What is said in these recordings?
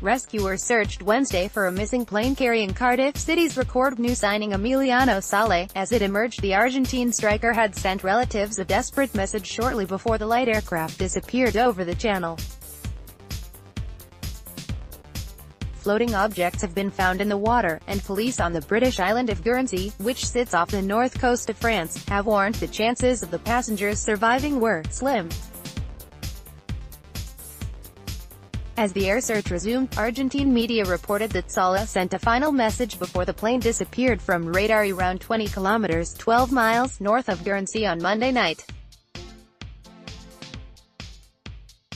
rescuers searched Wednesday for a missing plane carrying Cardiff City's record new signing Emiliano Sala. As it emerged, the Argentine striker had sent relatives a desperate message shortly before the light aircraft disappeared over the channel. Floating objects have been found in the water, and police on the British island of Guernsey, which sits off the north coast of France, have warned the chances of the passengers surviving were slim. As the air search resumed, Argentine media reported that Sala sent a final message before the plane disappeared from radar around 20 kilometers (12 miles) north of Guernsey on Monday night.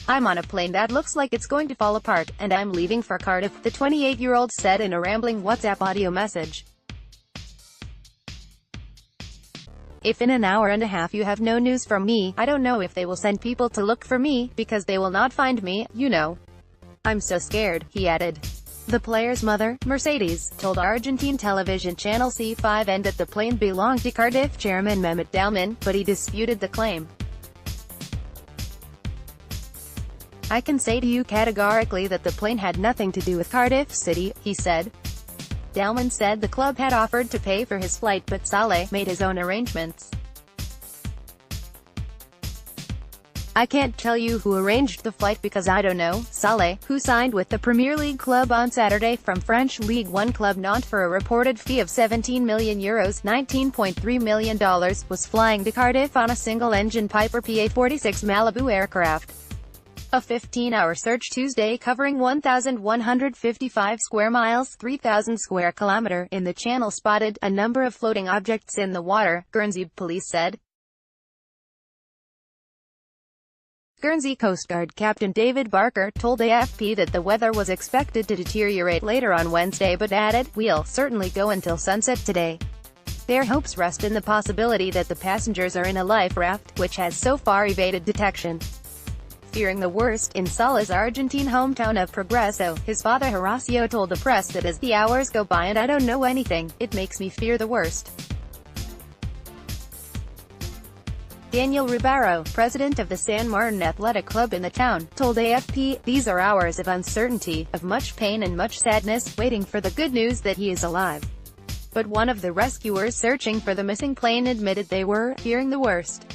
"I'm on a plane that looks like it's going to fall apart, and I'm leaving for Cardiff," the 28-year-old said in a rambling WhatsApp audio message. "If in an hour and a half you have no news from me, I don't know if they will send people to look for me, because they will not find me, you know. I'm so scared," he added. The player's mother, Mercedes, told Argentine television channel C5 N that the plane belonged to Cardiff chairman Mehmet Dalman, but he disputed the claim. "I can say to you categorically that the plane had nothing to do with Cardiff City," he said. Dalman said the club had offered to pay for his flight, but Sala made his own arrangements. "I can't tell you who arranged the flight because I don't know." Sala, who signed with the Premier League club on Saturday from French Ligue 1 club Nantes for a reported fee of €17 million ($19.3 million), was flying to Cardiff on a single-engine Piper PA-46 Malibu aircraft. A 15-hour search Tuesday covering 1,155 square miles (3,000 square kilometer) in the channel spotted a number of floating objects in the water, Guernsey police said. Guernsey Coast Guard Captain David Barker told AFP that the weather was expected to deteriorate later on Wednesday, but added, "We'll certainly go until sunset today." Their hopes rest in the possibility that the passengers are in a life raft, which has so far evaded detection. Fearing the worst, in Sala's Argentine hometown of Progreso, his father Horacio told the press that as the hours go by and I don't know anything, it makes me fear the worst. Daniel Ribeiro, president of the San Martin Athletic Club in the town, told AFP, "These are hours of uncertainty, of much pain and much sadness, waiting for the good news that he is alive." But one of the rescuers searching for the missing plane admitted they were fearing the worst.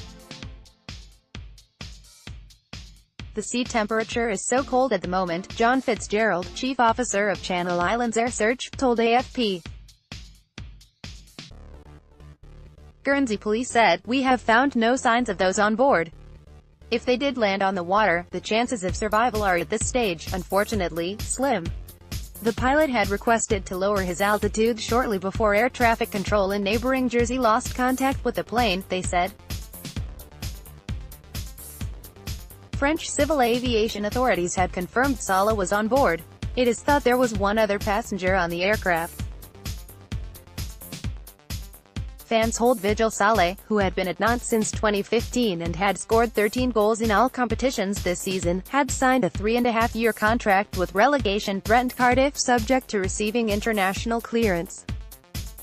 "The sea temperature is so cold at the moment," John Fitzgerald, chief officer of Channel Islands Air Search, told AFP. Guernsey police said, "We have found no signs of those on board. If they did land on the water, the chances of survival are at this stage, unfortunately, slim." The pilot had requested to lower his altitude shortly before air traffic control in neighboring Jersey lost contact with the plane, they said. French civil aviation authorities had confirmed Sala was on board. It is thought there was one other passenger on the aircraft. Fans hold vigil. Sala, who had been at Nantes since 2015 and had scored 13 goals in all competitions this season, had signed a 3.5-year contract with relegation threatened Cardiff subject to receiving international clearance.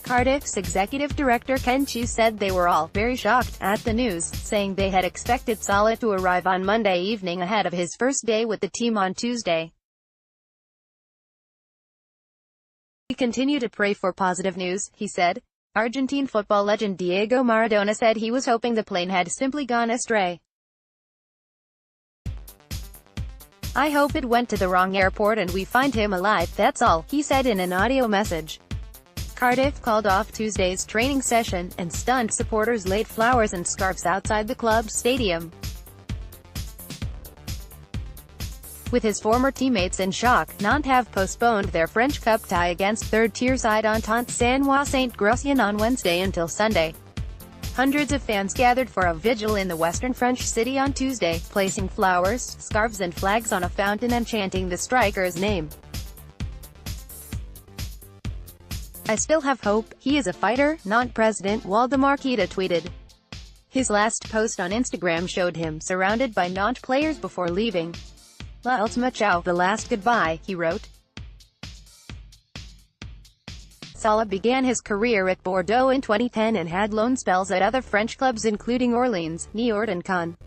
Cardiff's executive director Ken Chu said they were all very shocked at the news, saying they had expected Sala to arrive on Monday evening ahead of his first day with the team on Tuesday. "We continue to pray for positive news," he said. Argentine football legend Diego Maradona said he was hoping the plane had simply gone astray. "I hope it went to the wrong airport and we find him alive, that's all," he said in an audio message. Cardiff called off Tuesday's training session, and stunned supporters laid flowers and scarves outside the club's stadium. With his former teammates in shock, Nantes have postponed their French Cup tie against third-tier side Entente Saint-Gratien on Wednesday until Sunday. Hundreds of fans gathered for a vigil in the western French city on Tuesday, placing flowers, scarves and flags on a fountain and chanting the striker's name. "I still have hope, he is a fighter," Nantes president Waldemar Kita tweeted. His last post on Instagram showed him surrounded by Nantes players before leaving. "La ultima ciao, the last goodbye," he wrote. Sala began his career at Bordeaux in 2010 and had loan spells at other French clubs including Orleans, Niort and Caen.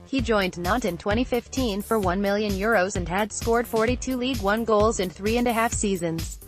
He joined Nantes in 2015 for €1 million and had scored 42 League One goals in 3.5 seasons.